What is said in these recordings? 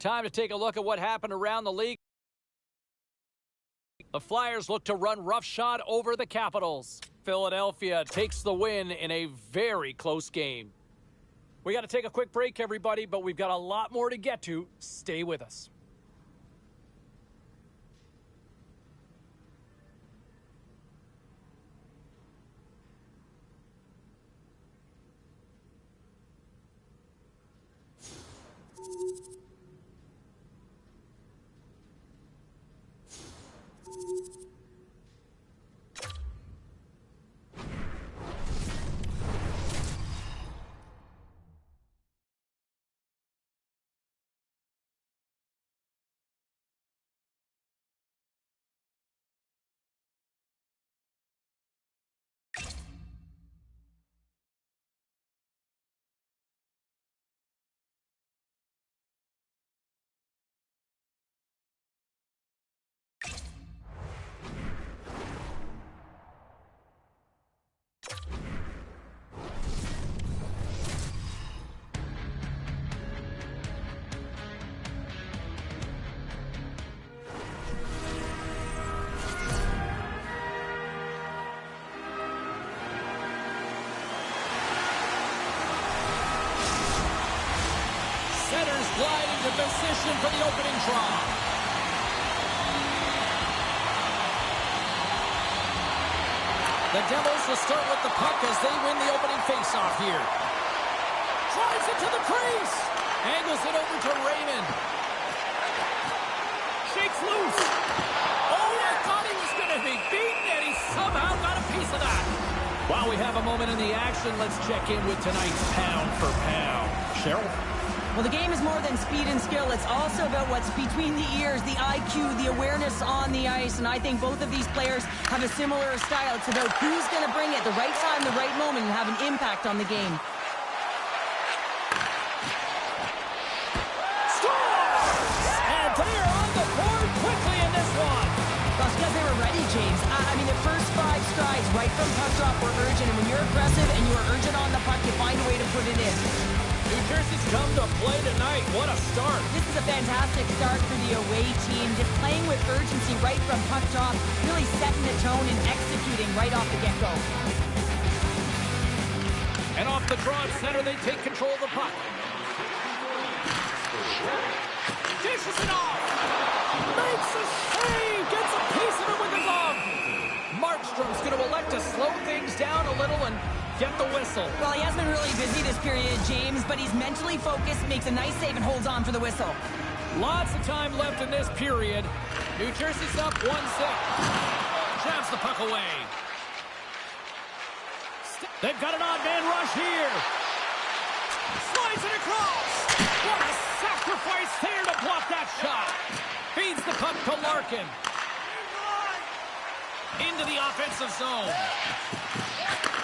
Time to take a look at what happened around the league. The Flyers look to run roughshod over the Capitals. Philadelphia takes the win in a very close game. We got to take a quick break, everybody, but we've got a lot more to get to. Stay with us. Slide into position for the opening draw. The Devils will start with the puck as they win the opening faceoff here. Drives it to the crease. Angles it over to Raymond. Shakes loose. Oh, I thought he was going to be beaten, and he somehow got a piece of that. While we have a moment in the action, let's check in with tonight's pound for pound. Cheryl? Well, the game is more than speed and skill. It's also about what's between the ears, the IQ, the awareness on the ice. And I think both of these players have a similar style. It's about who's going to bring it the right time, the right moment, and have an impact on the game. Scores! And they are on the board quickly in this one. Well, it's because they were ready, James. I mean, the first 5 strides right from puck drop were urgent. And when you're aggressive and you're urgent on the puck, you find a way to put it in. New Jersey's come to play tonight. What a start. This is a fantastic start for the away team. Just playing with urgency right from puck drop, really setting the tone and executing right off the get-go. And off the draw at center, they take control of the puck. Dishes it off. Makes a save. Gets a piece of it with the glove. Markstrom's going to elect to slow things down a little and get the whistle. Well, he has been really busy this period, James, but he's mentally focused, makes a nice save, and holds on for the whistle. Lots of time left in this period. New Jersey's up 1-0. Jabs the puck away. They've got an odd man rush here. Slides it across. What a sacrifice there to block that shot. Feeds the puck to Larkin. Into the offensive zone.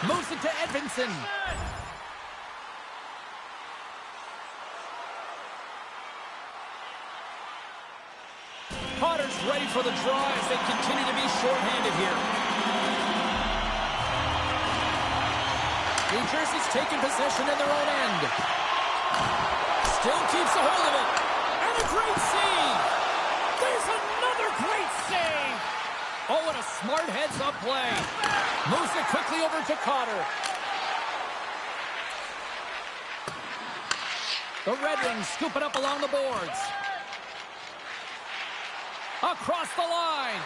Moves it to Edvinsson. Potter's ready for the draw as they continue to be shorthanded here. New Jersey's taking possession in their own end. Still keeps a hold of it. And a great save. There's another great save. Oh, and a smart heads-up play. Moves it quickly over to Cotter. The Red Wings scoop it up along the boards. Across the line.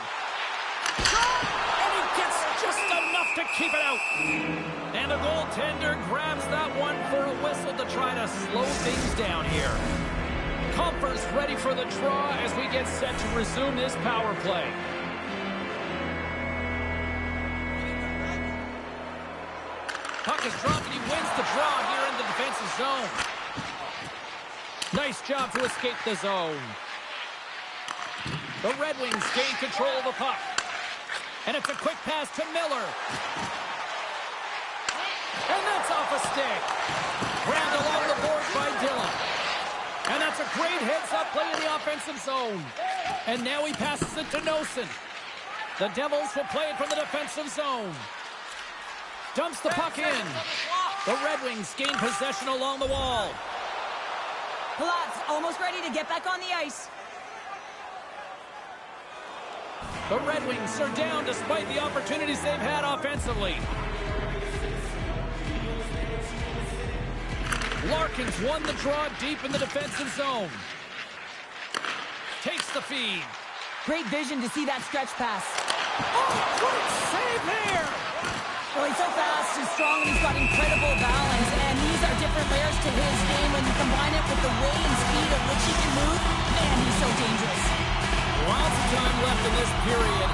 And he gets just enough to keep it out. And the goaltender grabs that one for a whistle to try to slow things down here. Comfort's ready for the draw as we get set to resume this power play. Puck is dropped and he wins the draw here in the defensive zone. Nice job to escape the zone. The Red Wings gain control of the puck. And it's a quick pass to Miller. And that's off a stick. Grabbed along the board by Dillon. And that's a great heads-up play in the offensive zone. And now he passes it to Nosen. The Devils will play it from the defensive zone. Dumps the puck in. The Red Wings gain possession along the wall. Palat's almost ready to get back on the ice. The Red Wings are down despite the opportunities they've had offensively. Larkin's won the draw deep in the defensive zone. Takes the feed. Great vision to see that stretch pass. Oh, great save there! Well, he's so fast and strong, and he's got incredible balance. And these are different layers to his game. When you combine it with the way and speed at which he can move, man, he's so dangerous. Lots of time left in this period.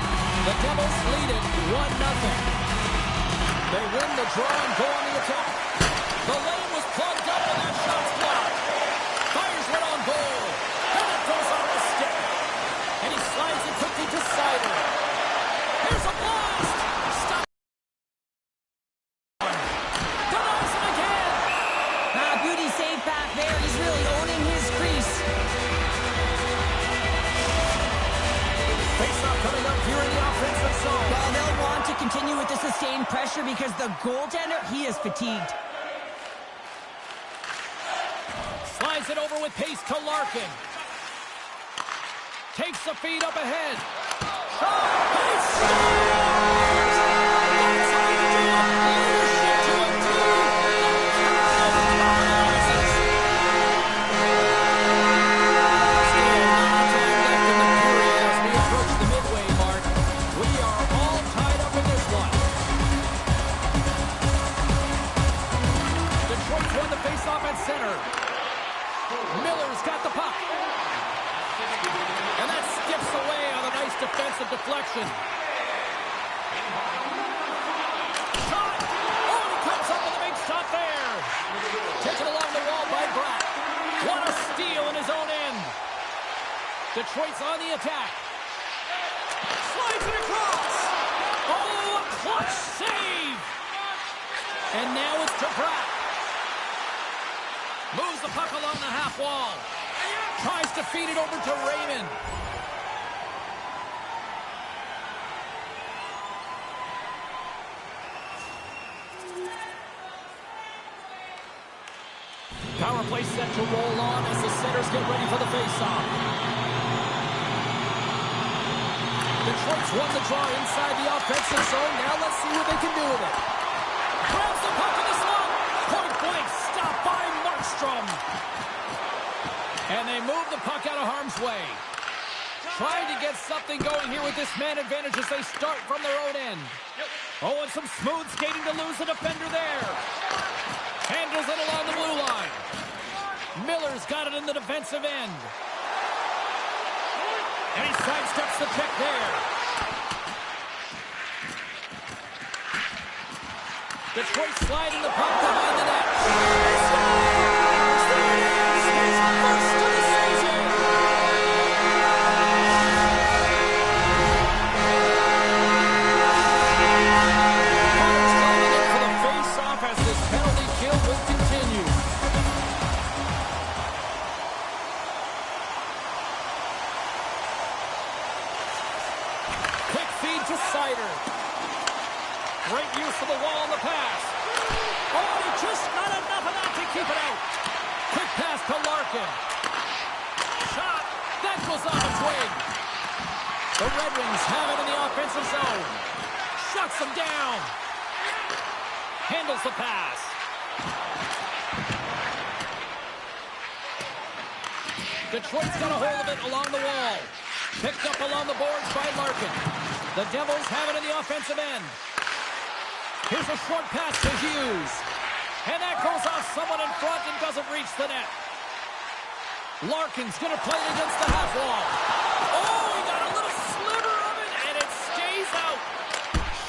The Devils lead it 1-0. They win the draw and go on the attack. The lane was plugged up and that shot's blocked. Fires one on goal. And it goes off the stick. And he slides it quickly to Sider. Here's a blast. Stop. Denies him again. Beauty save back there. He's really owning his crease. Face-off coming up here in the offensive zone. Well, they'll want to continue with the sustained pressure because the goaltender, he is fatigued. Slides it over with pace to Larkin. Takes the feed up ahead. Shot! He scores! That's how you do it! Leadership to a team! Still not time left in the period as we approach the midway mark. We are all tied up in this one. Detroit's won the faceoff at center. Miller's got the puck. And that skips away on a nice defensive deflection. Shot! Oh, he comes up with a big shot there. Taken along the wall by Bratt. What a steal in his own end. Detroit's on the attack. Slides it across. Oh, a clutch save. And now it's to Bratt. Moves the puck along the half wall. Tries to feed it over to Raymond. Power play set to roll on as the centers get ready for the faceoff. Detroit's won the draw inside the offensive zone. Now let's see what they can do with it. Grabs the puck in the slot. Point blank stop by Markstrom. And they move the puck out of harm's way. Trying to get something going here with this man advantage as they start from their own end. Oh, and some smooth skating to lose the defender there. Handles it along the blue line. Miller's got it in the defensive end. And he sidesteps the check there. Detroit sliding the puck behind the net. He scores! His first of the season! Potter's climbing in for the face-off as this penalty kill will continue. Quick feed to Sider. Great use of the wall on the pass. Oh, just not enough of that to keep it out. Quick pass to Larkin. Shot. That goes off its wing. The Red Wings have it in the offensive zone. Shuts them down. Handles the pass. Detroit's got a hold of it along the wall. Picked up along the boards by Larkin. The Devils have it in the offensive end. Here's a short pass to Hughes. And that goes off someone in front and doesn't reach the net. Larkin's going to play it against the half wall. Oh, he got a little sliver of it, and it stays out.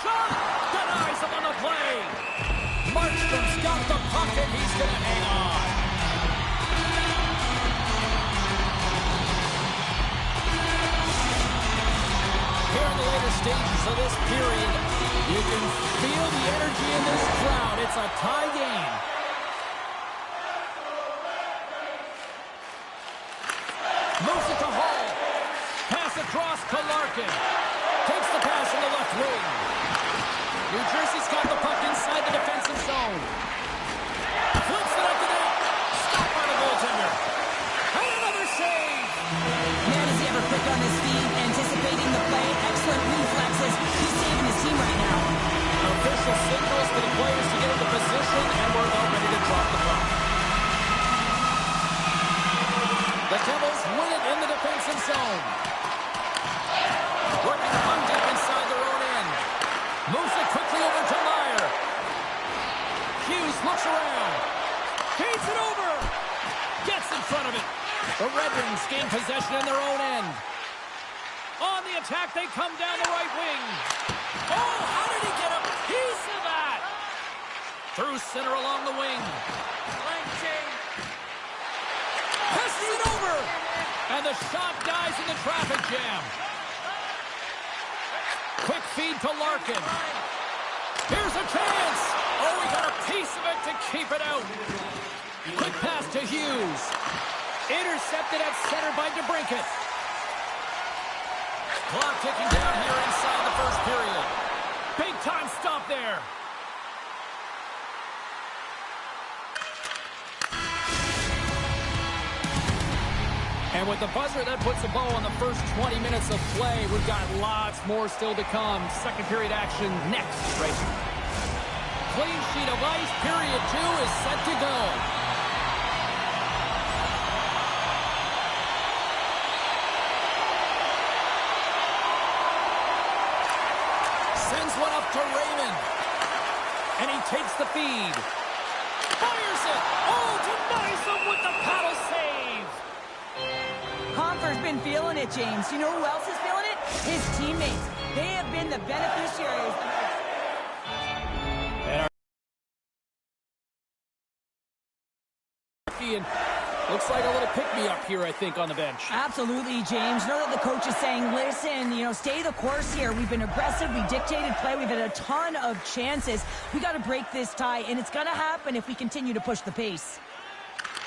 Shot! Denies him on the play. Markstrom's got the puck, and he's going to hang on. Here in the later stages of this period, you can feel the energy in this crowd. It's a tie game. Moves it to Hall. Pass across to Larkin. Takes the pass in the left wing. New Jersey's got the puck inside the defensive zone. Flips it up the net. Stopped by the goaltender. quick on his feet, anticipating the play, excellent reflexes. He's saving his team right now. Official signals for the players to get into position, and we're about ready to drop the puck. The Devils win it in the defensive zone. Working the puck deep inside their own end. Moves it quickly over to Meyer. Hughes looks around. Feeds it over. Gets in front of it. The Red Wings gain possession in their own end. On the attack, they come down the right wing. Oh, how did he get a piece of that? Through center along the wing. Passes it over. And the shot dies in the traffic jam. Quick feed to Larkin. Here's a chance. Oh, we got a piece of it to keep it out. Quick pass to Hughes. Intercepted at center by DeBrincat. Clock ticking down here inside the first period. Big time stop there. And with the buzzer, that puts a bow on the first 20 minutes of play. We've got lots more still to come. Second period action next, right? Clean sheet of ice. Period 2 is set to go. Sends one up to Raymond. And he takes the feed. Fires it. Oh, denies him with the paddle save. Compher's been feeling it, James. You know who else is feeling it? His teammates. They have been the beneficiaries. And looks like a little pick-me-up here, I think, on the bench. Absolutely, James. Know that the coach is saying, listen, stay the course here. We've been aggressive. We dictated play. We've had a ton of chances. We got to break this tie, and it's going to happen if we continue to push the pace.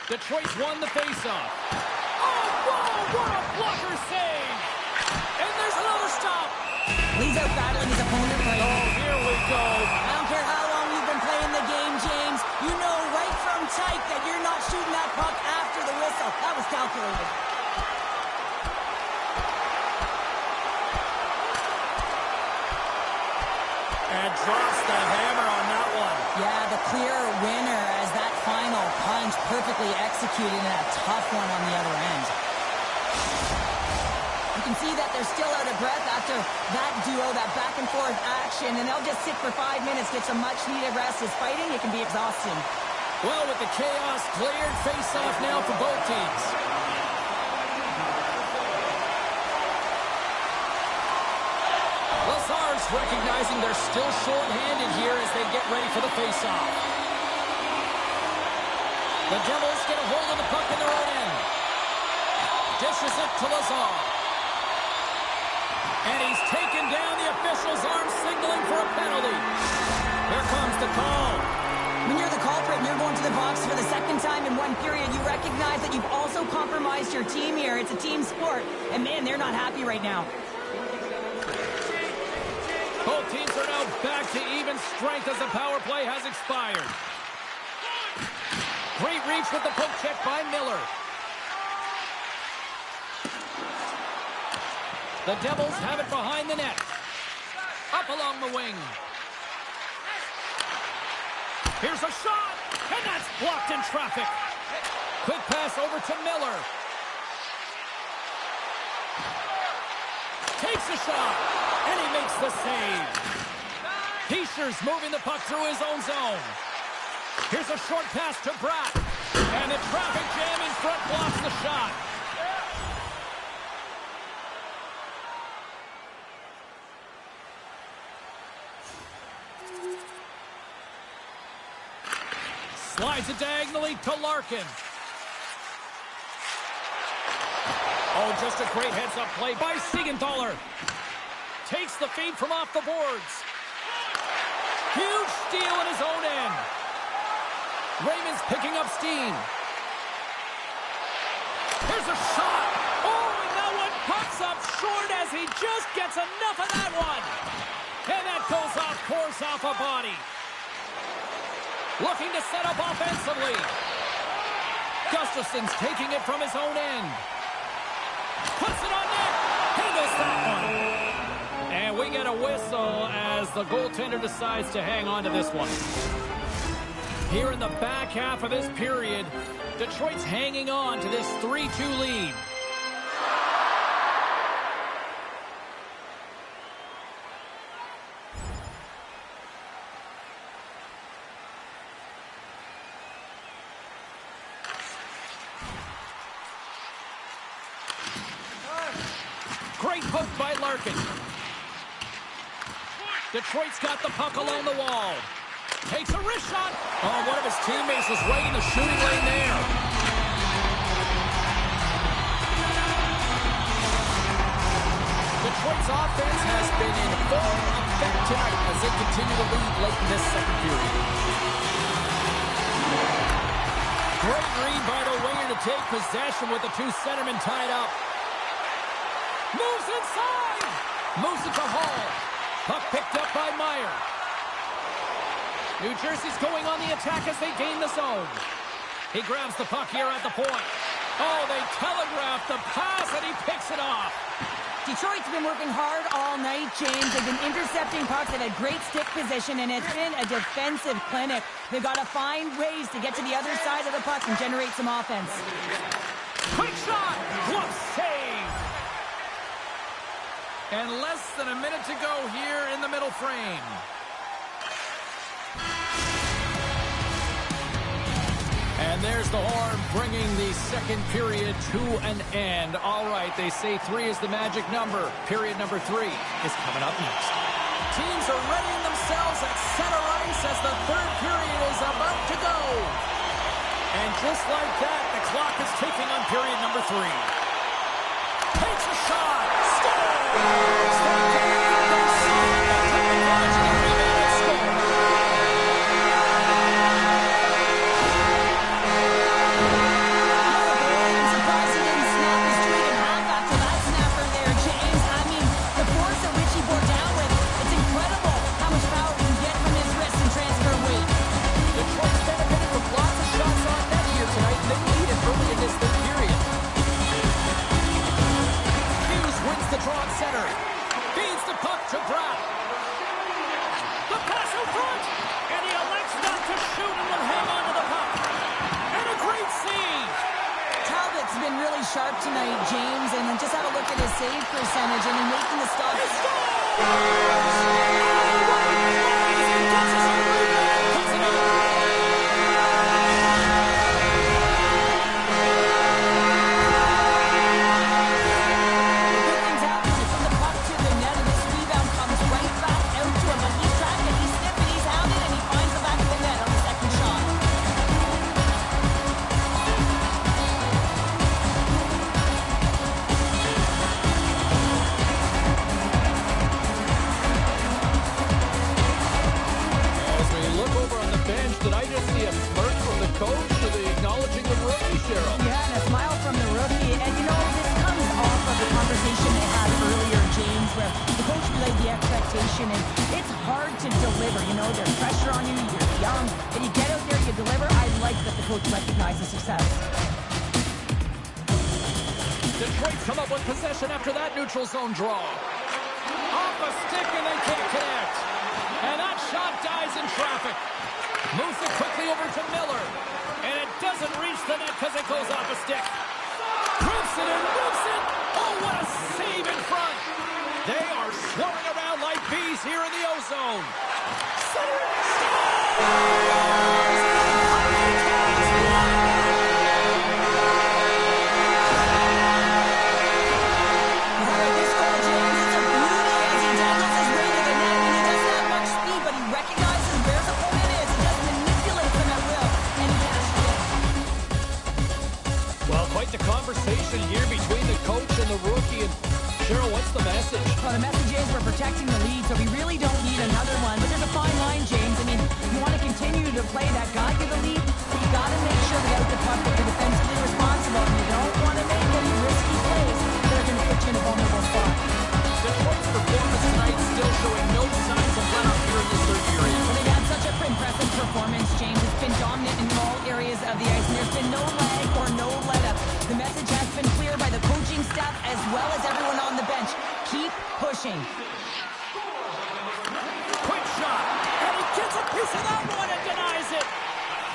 Detroit's won the face-off. Oh, whoa, what a blocker save! And there's another stop. He's out battling his opponent right now. Oh, here we go. I don't care how long you've been playing the game, James. You know right from tight that you're not shooting that puck after the whistle. That was calculated. And drops the hammer on that one. Yeah, the clear winner as that final punch perfectly executed and a tough one on the other end. You can see that they're still out of breath after that duo, that back and forth action, and they'll just sit for 5 minutes, get some much needed rest. As fighting, it can be exhausting. Well, with the chaos cleared, face-off now for both teams. Lazar's recognizing they're still short-handed here as they get ready for the face-off. The Devils get a hold of the puck in their own end. Dishes it to Lazar. And he's taken down. The official's arm signaling for a penalty. Here comes the call. When you're the culprit and you're going to the box for the second time in one period, you recognize that you've also compromised your team here. It's a team sport, and man, they're not happy right now. Both teams are now back to even strength as the power play has expired. Great reach with the poke check by Miller. The Devils have it behind the net. Up along the wing. Here's a shot, and that's blocked in traffic. Quick pass over to Miller. Takes a shot, and he makes the save. Heischer's moving the puck through his own zone. Here's a short pass to Bratt, and the traffic jam in front blocks the shot. Slides it diagonally to Larkin. Oh, just a great heads-up play by Siegenthaler. Takes the feed from off the boards. Huge steal in his own end. Raymond's picking up steam. Here's a shot. Oh, and that one pops up short as he just gets enough of that one. And that goes off course off a body. Looking to set up offensively. Gustafson's taking it from his own end. Puts it on net. we get a whistle as the goaltender decides to hang on to this one. Here in the back half of this period, Detroit's hanging on to this 3-2 lead. Great hook by Larkin. Detroit's got the puck along the wall. Takes a wrist shot. Oh, one of his teammates was right in the shooting lane there. Detroit's offense has been in full effect tonight as they continue to lead late in this second period. Great read by the winger to take possession with the two centermen tied up. Moves inside. Moves it to Hall. Puck picked up by Meyer. New Jersey's going on the attack as they gain the zone. He grabs the puck here at the point. Oh, they telegraph the pass and he picks it off. Detroit's been working hard all night, James. They've been intercepting pucks. They've had great stick position, and it's been a defensive clinic. They've got to find ways to get to the other side of the puck and generate some offense. Quick shot. Glove save. And less than a minute to go here in the middle frame. And there's the horn bringing the second period to an end. All right, they say 3 is the magic number. Period number 3 is coming up next. Teams are readying themselves at center ice as the third period is about to go. And just like that, the clock is ticking on period number 3. Takes a shot. Center. Feeds the puck to Brown. The pass in front. And he elects not to shoot and will hang on to the puck. And a great save. Talbot's been really sharp tonight, James, and just have a look at his save percentage and in making the stop. He scores! And it's hard to deliver. You know, there's pressure on you, you're young, and you get out there, you deliver. I like that the coach recognizes success. Detroit come up with possession after that neutral zone draw. Off a stick and they can't connect. And that shot dies in traffic. Moves it quickly over to Miller. And it doesn't reach the net because it goes off a stick. Crimps it and moves it. Oh, what a save in front. They are swarming around like bees here in the O-zone. Conversation here between the coach and the rookie. And Cheryl, what's the message? Well, the message is we're protecting the lead, so we really don't need another one. But there's a fine line, James. I mean, you want to continue to play that got you the lead, but you got to make sure to get out the puck that you're defensively responsible. And you don't want to make any risky plays that are going to put you in a vulnerable spot. Detroit's performance tonight still showing no signs of let up here in the third period. Well, they've had such an impressive performance, James. It's been dominant in all areas of the ice, and there's been no lag or no let-up. The message has been clear by the coaching staff as well as everyone on the bench. Keep pushing. Piece of that one and denies it.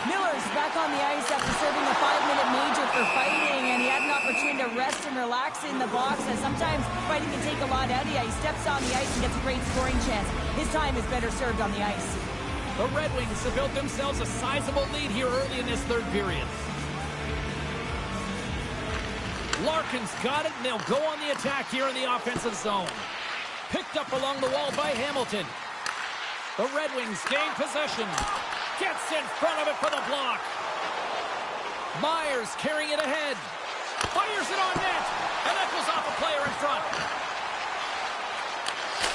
Miller's back on the ice after serving a 5-minute major for fighting, and he had an opportunity to rest and relax in the box, as sometimes fighting can take a lot out of you. He steps on the ice and gets a great scoring chance. His time is better served on the ice. The Red Wings have built themselves a sizable lead here early in this third period. Larkin's got it, and they'll go on the attack here in the offensive zone. Picked up along the wall by Hamilton. The Red Wings gain possession. Gets in front of it for the block. Myers carrying it ahead. Fires it on net. And that goes off a player in front.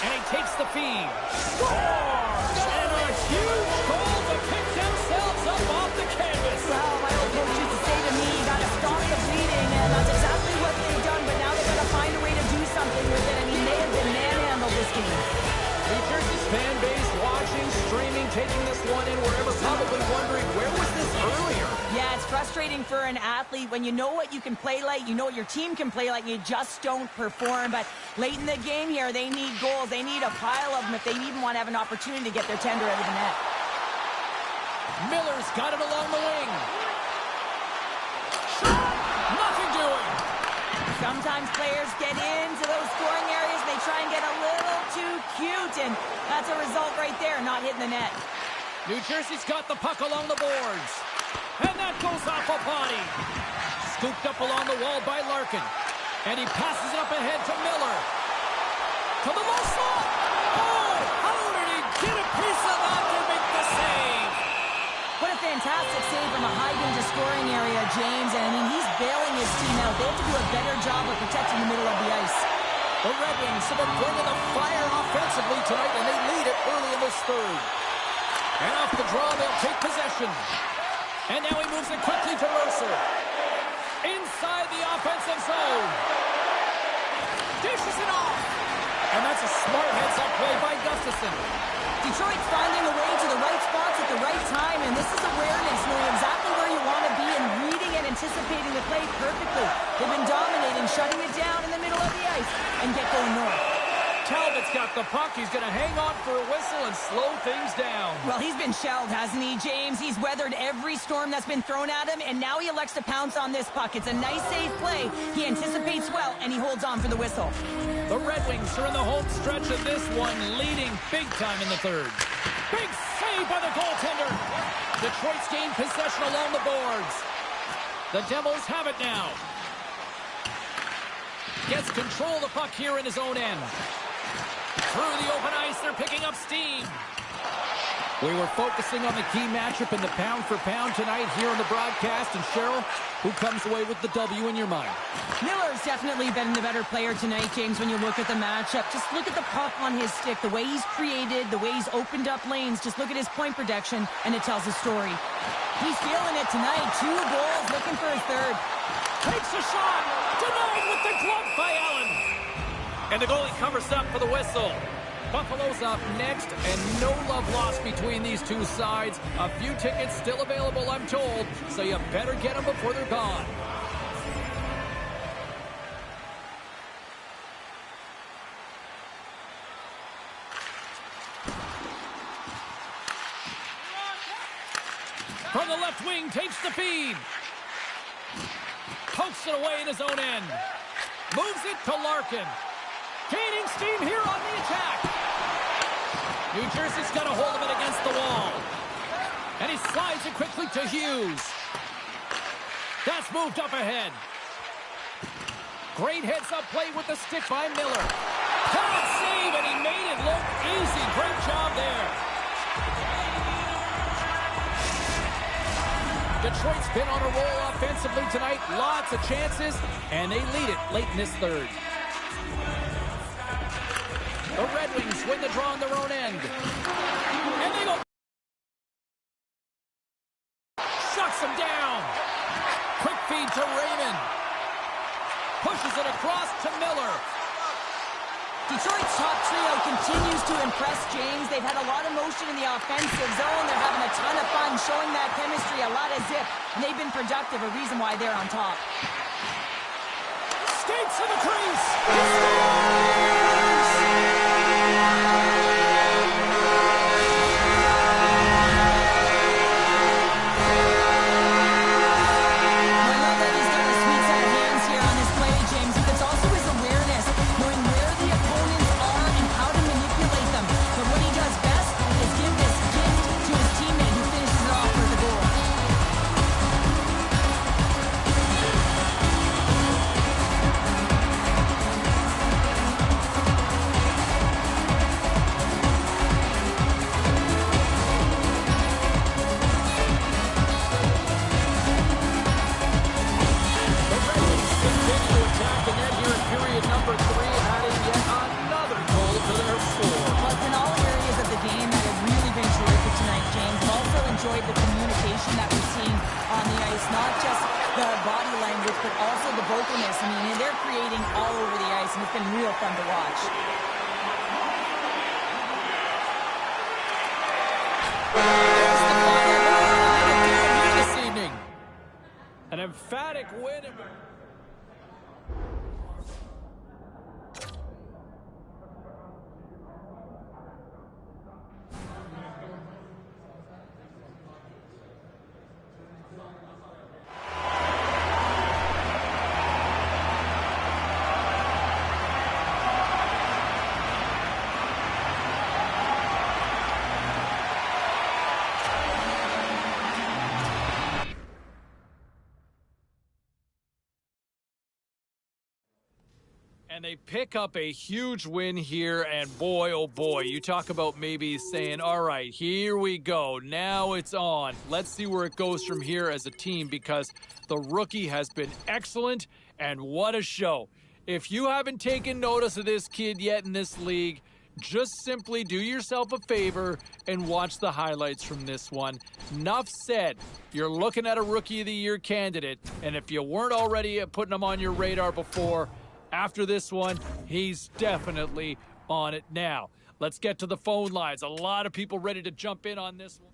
And he takes the feed. Scores! And a huge goal to pick themselves up off the canvas. Well, my old coach used to say to me, you got to stop the bleeding, and that's exactly what they've done, but now they've got to find a way to do something with it, and he may have been manhandled this game. New Jersey's fan base watching, streaming, taking this one in wherever, probably wondering, where was this earlier? Yeah, it's frustrating for an athlete when you know what you can play like, you know what your team can play like, and you just don't perform. But late in the game here, they need goals. They need a pile of them if they even want to have an opportunity to get their tender out of the net. Miller's got it along the wing. Shot! Nothing doing. Sometimes players get into those scoring areas, and they try and get a little too cute, and that's a result right there, not hitting the net. New Jersey's got the puck along the boards. And that goes off a body. Scooped up along the wall by Larkin. And he passes it up ahead to Miller. To the low slot. Oh, how did he get a piece of that to make the save? What a fantastic save from a high-danger scoring area, James. And I mean, he's bailing his team out. They have to do a better job of protecting the middle of the ice. The Red Wings have been bringing the fire offensively tonight, and they lead it early in this third. And off the draw, they'll take possession. And now he moves it quickly to Mercer. Inside the offensive zone. Dishes it off. And that's a smart heads-up play by Gustafson. Detroit's finding a way to the right spots at the right time, and this is awareness, knowing exactly where you want to be and reading and anticipating the play perfectly. They've been dominating, shutting it down in the middle of the ice, and get going north. Talbot's got the puck. He's going to hang on for a whistle and slow things down. Well, he's been shelled, hasn't he, James? He's weathered every storm that's been thrown at him, and now he elects to pounce on this puck. It's a nice, safe play. He anticipates well, and he holds on for the whistle. The Red Wings are in the home stretch of this one, leading big time in the third. Big save by the goaltender. Detroit's gained possession along the boards. The Devils have it now. Gets control of the puck here in his own end. Through the open ice, they're picking up steam. We were focusing on the key matchup in the pound-for-pound tonight here on the broadcast. And Cheryl, who comes away with the W in your mind? Miller's definitely been the better player tonight, James, when you look at the matchup. Just look at the puck on his stick, the way he's created, the way he's opened up lanes. Just look at his point production, and it tells a story. He's feeling it tonight. 2 goals, looking for his third. Takes a shot. Denied with the glove by Allen. And the goalie covers up for the whistle. Buffalo's up next, and no love lost between these two sides. A few tickets still available, I'm told, so you better get them before they're gone. From the left wing, takes the feed. Pokes it away in his own end. Moves it to Larkin. Gaining steam here on the attack. New Jersey's got a hold of it against the wall. And he slides it quickly to Hughes. That's moved up ahead. Great heads-up play with the stick by Miller. Hard save, and he made it look easy. Great job there. Detroit's been on a roll offensively tonight. Lots of chances, and they lead it late in this third. The Red Wings win the draw on their own end. And they go. Shuts him down. Quick feed to Raymond. Pushes it across to Miller. Detroit's top trio continues to impress, James. They've had a lot of motion in the offensive zone. They're having a ton of fun, showing that chemistry, a lot of zip. And they've been productive, a reason why they're on top. Skates to the crease. enjoyed the communication that we're seeing on the ice, not just the body language, but also the vocalness. I mean, they're creating all over the ice, and it's been real fun to watch. There's the final word, and it'll do it this evening. An emphatic win. And they pick up a huge win here, and boy, oh boy, you talk about maybe saying, all right, here we go. Now it's on. Let's see where it goes from here as a team, because the rookie has been excellent, and what a show. If you haven't taken notice of this kid yet in this league, just simply do yourself a favor and watch the highlights from this one. Enough said. You're looking at a Rookie of the Year candidate, and if you weren't already putting him on your radar before, after this one, he's definitely on it now. Let's get to the phone lines. A lot of people ready to jump in on this one.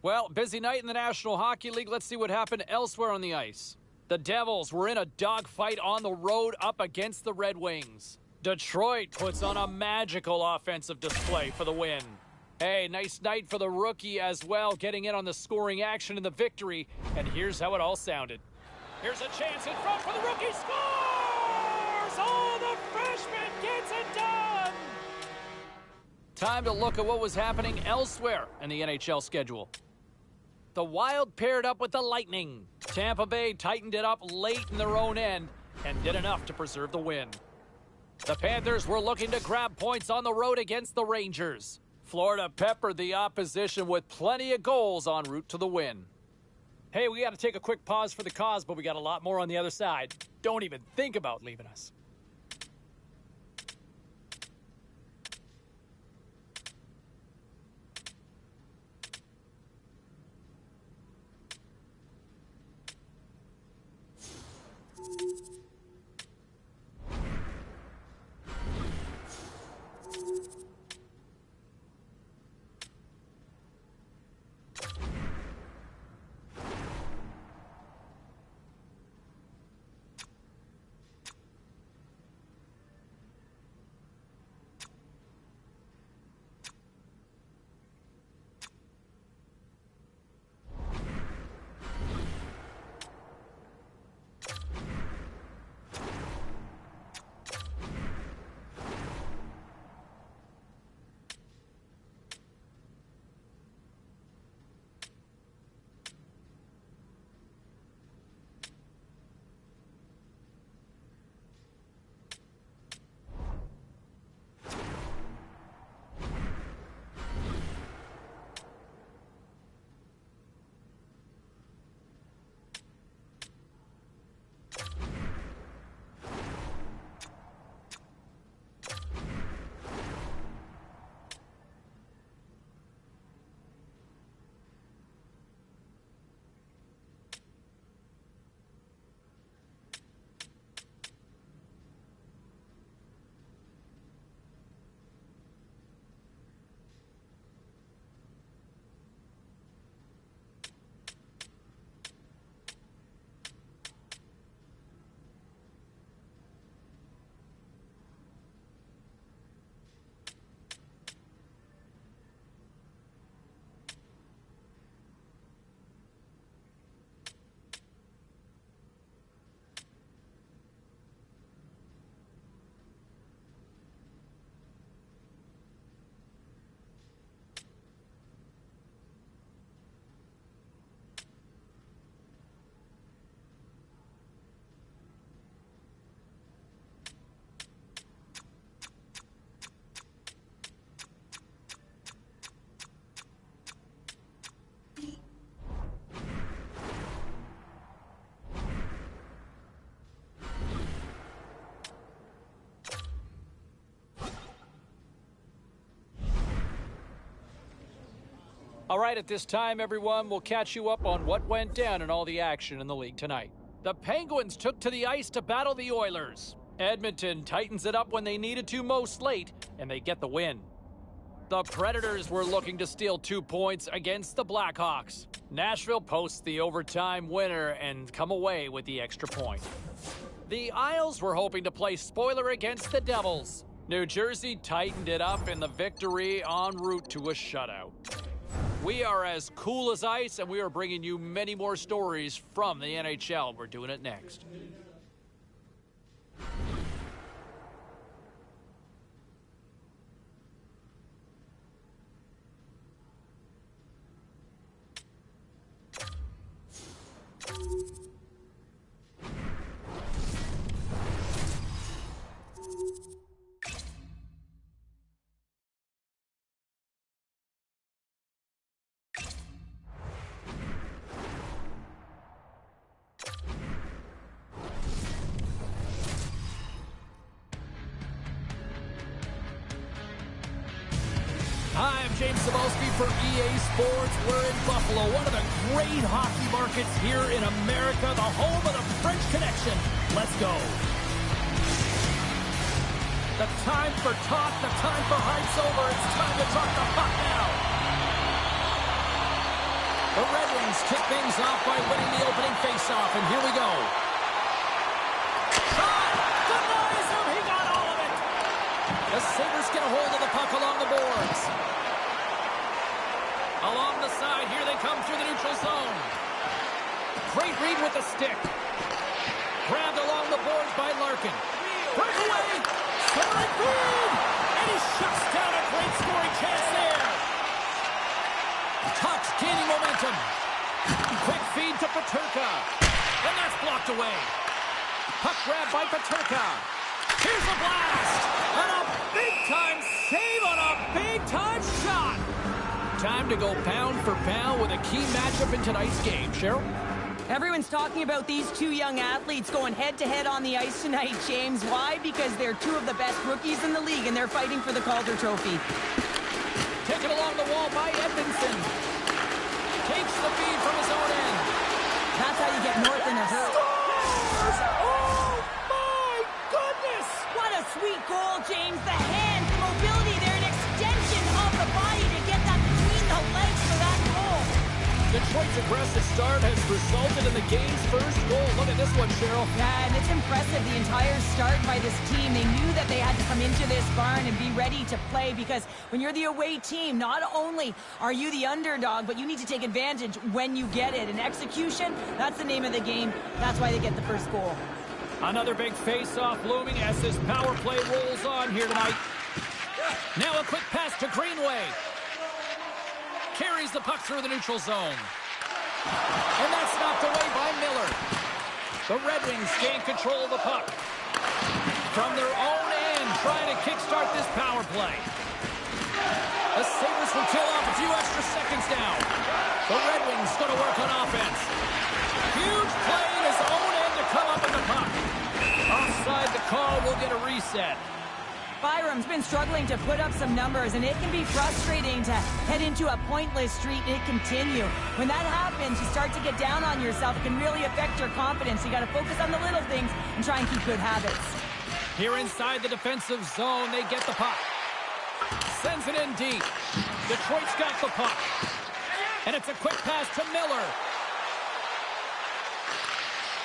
Well, busy night in the National Hockey League. Let's see what happened elsewhere on the ice. The Devils were in a dogfight on the road up against the Red Wings. Detroit puts on a magical offensive display for the win. Hey, nice night for the rookie as well, getting in on the scoring action in the victory. And here's how it all sounded. Here's a chance in front for the rookie. Scores! Oh, the freshman gets it done! Time to look at what was happening elsewhere in the NHL schedule. The Wild paired up with the Lightning. Tampa Bay tightened it up late in their own end and did enough to preserve the win. The Panthers were looking to grab points on the road against the Rangers. Florida peppered the opposition with plenty of goals en route to the win. Hey, we got to take a quick pause for the cause, but we got a lot more on the other side. Don't even think about leaving us. All right, at this time, everyone, we'll catch you up on what went down in all the action in the league tonight. The Penguins took to the ice to battle the Oilers. Edmonton tightens it up when they needed to most late, and they get the win. The Predators were looking to steal 2 points against the Blackhawks. Nashville posts the overtime winner and come away with the extra point. The Isles were hoping to play spoiler against the Devils. New Jersey tightened it up in the victory en route to a shutout. We are as cool as ice, and we are bringing you many more stories from the NHL. We're doing it next. Hi, I'm James Cebulski for EA Sports. We're in Buffalo, one of the great hockey markets here in America, the home of the French Connection. Let's go. The time for talk, the time for hype's over. It's time to talk the puck now. The Red Wings kick things off by winning the opening faceoff, and here we go. Shot! Denies him! He got all of it! The Sabres get a hold of the puck along the boards. Along the side, here they come through the neutral zone. Great read with the stick. Grabbed along the boards by Larkin. Breakaway! Scoring feed! And he shuts down a great scoring chance there. Tuch gaining momentum. Quick feed to Peterka. And that's blocked away. Puck grab by Peterka. Here's a blast! And a big-time save on a big-time shot! Time to go pound for pound with a key matchup in tonight's game. Cheryl? Everyone's talking about these two young athletes going head-to-head on the ice tonight, James. Why? Because they're two of the best rookies in the league, and they're fighting for the Calder Trophy. Taken along the wall by Edmondson. Takes the feed from his own end. That's how you get north in a hurry. Scores! Oh, my goodness! What a sweet goal, James. The hands, the mobility, they're an extension of the body to get that between the legs for that goal. Detroit's aggressive start has resulted in the game's first goal. Look at this one, Cheryl. Yeah, and it's impressive, the entire start by this team. They knew that they had to come into this barn and be ready to play, because when you're the away team, not only are you the underdog, but you need to take advantage when you get it. And execution, that's the name of the game. That's why they get the first goal. Another big face-off looming as this power play rolls on here tonight. Now a quick pass to Greenway. Carries the puck through the neutral zone. And that's knocked away by Miller. The Red Wings gain control of the puck. From their own end, trying to kickstart this power play. The Sabres will kill off a few extra seconds now. The Red Wings going to work on offense. Huge play in his own end to come up with the puck. Offside the call, will get a reset. Byram's been struggling to put up some numbers, and it can be frustrating to head into a pointless streak and continue. When that happens, you start to get down on yourself. It can really affect your confidence. You got to focus on the little things and try and keep good habits. Here inside the defensive zone, they get the puck. Sends it in deep. Detroit's got the puck. And it's a quick pass to Miller.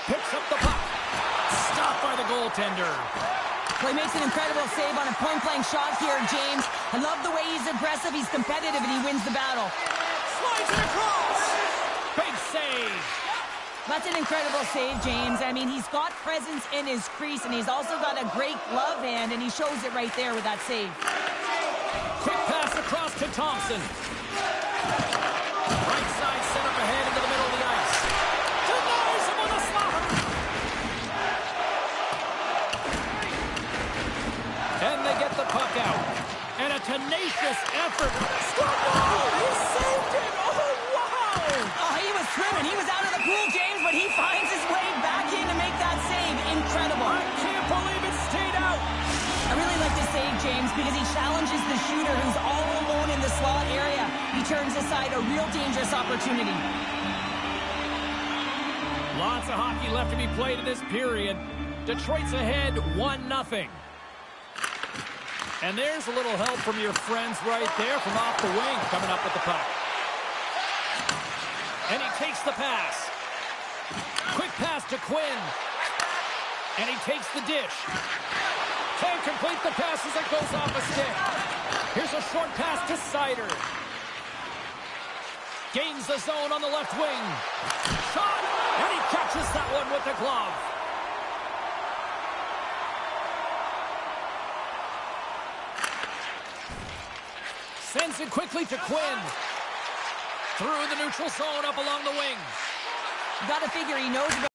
Picks up the puck. Stopped by the goaltender. Well, he makes an incredible save on a point-blank shot here, James. I love the way he's aggressive, he's competitive, and he wins the battle. Slides it across. Big save. That's an incredible save, James. I mean, he's got presence in his crease, and he's also got a great glove hand, and he shows it right there with that save. Quick pass across to Thompson. Right side set up ahead into the middle of the ice. Denies him on the slaughter. And they get the puck out. And a tenacious effort. Oh, he saved it. Oh, wow. Oh, he was swimming. He was out of the pool, James, but he finds his way back in to make that save. Incredible. I can't believe it stayed out. I really like to save, James. because he challenges the shooter who's all alone in the slot area. He turns aside a real dangerous opportunity. Lots of hockey left to be played in this period. Detroit's ahead 1-0. And there's a little help from your friends right there from off the wing coming up with the puck. And he takes the pass. Quick pass to Quinn. And he takes the dish. Can't complete the pass as it goes off a stick. Here's a short pass to Sider. Gains the zone on the left wing. Shot! And he catches that one with the glove. Sends it quickly to Quinn. Through the neutral zone up along the wing. You got to figure he knows about...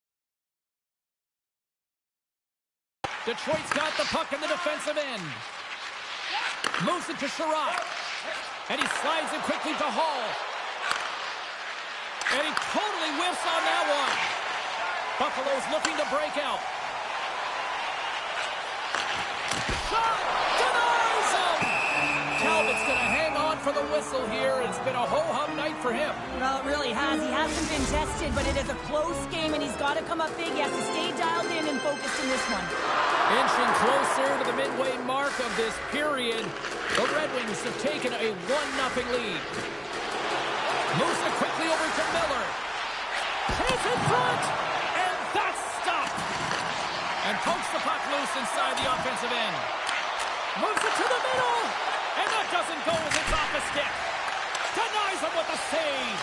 Detroit's got the puck in the defensive end. Moves it to Sherratt. And he slides it quickly to Hall. And he totally whiffs on that one. Buffalo's looking to break out. Shot! Denies him! Talbot's going to hang on for the whistle here. It's been a ho-hum night for him. Well, it really has. He hasn't been tested, but it is a close game, and he's got to come up big. He has to stay dialed in and focused in this one. Inching closer to the midway mark of this period, the Red Wings have taken a 1-0 lead. Moves it quickly over to Miller. He's in front, and that's stopped. And pokes the puck loose inside the offensive end. Moves it to the middle, and that doesn't go as it's off a stick. Denies him with a save.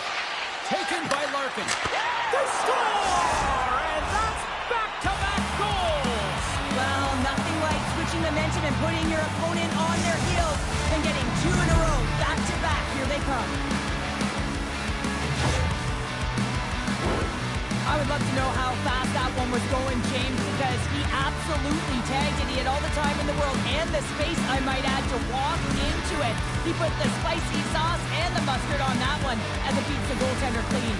Taken by Larkin. They score, and that's back-to-back goals. Well, nothing like switching momentum and putting your opponent on their heels and getting two in a row, back-to-back. Here they come. I would love to know how fast that one was going, James, because he absolutely tagged it. He had all the time in the world and the space, I might add, to walk into it. He put the spicy sauce and the mustard on that one as it beats the goaltender clean.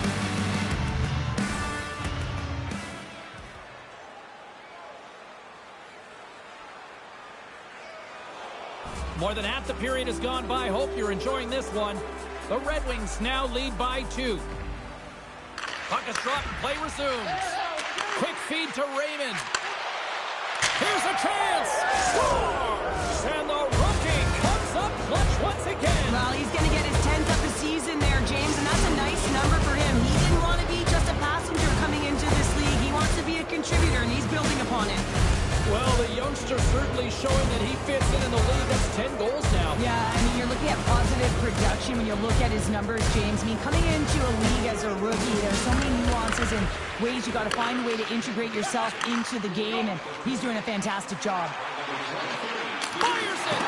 More than half the period has gone by. Hope you're enjoying this one. The Red Wings now lead by 2. Puck is dropped, play resumes. Quick feed to Raymond. Here's a chance! Scores! And the rookie comes up clutch once again. Well, he's going to get his 10th of the season there, James, and that's a nice number for him. He didn't want to be just a passenger coming into this league. He wants to be a contributor, and he's building upon it. Well, the youngster certainly showing that he fits in the league. That's 10 goals now. Yeah, I mean, you're looking at positive production when you look at his numbers, James. I mean, coming into a league as a rookie, there's so many nuances and ways you got to find a way to integrate yourself into the game, and he's doing a fantastic job. Fires it!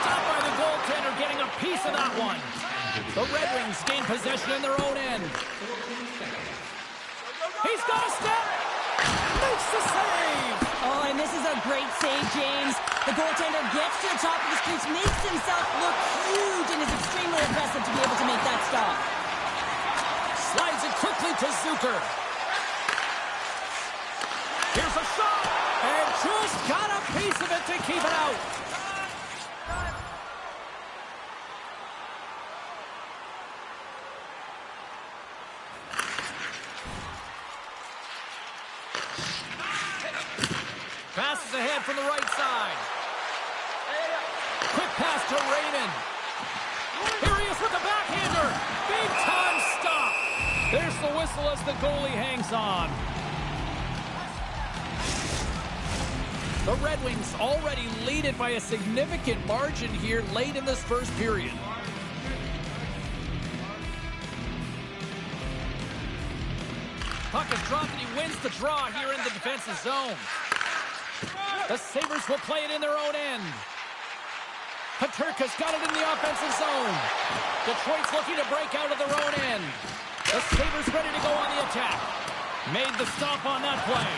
Stopped by the goaltender, getting a piece of that one. The Red Wings gain possession in their own end. He's got a step! Makes the save! Oh, and this is a great save, James. The goaltender gets to the top of his crease, makes himself look huge, and is extremely impressive to be able to make that stop. Slides it quickly to Zucker. Here's a shot, and just got a piece of it to keep it out. Passes ahead from the right side. Quick pass to Raymond. Here he is with the backhander. Big time stop. There's the whistle as the goalie hangs on. The Red Wings already lead it by a significant margin here late in this first period. Puck is dropped and he wins the draw here in the defensive zone. The Sabres will play it in their own end. Peterka's got it in the offensive zone. Detroit's looking to break out of their own end. The Sabres ready to go on the attack. Made the stop on that play.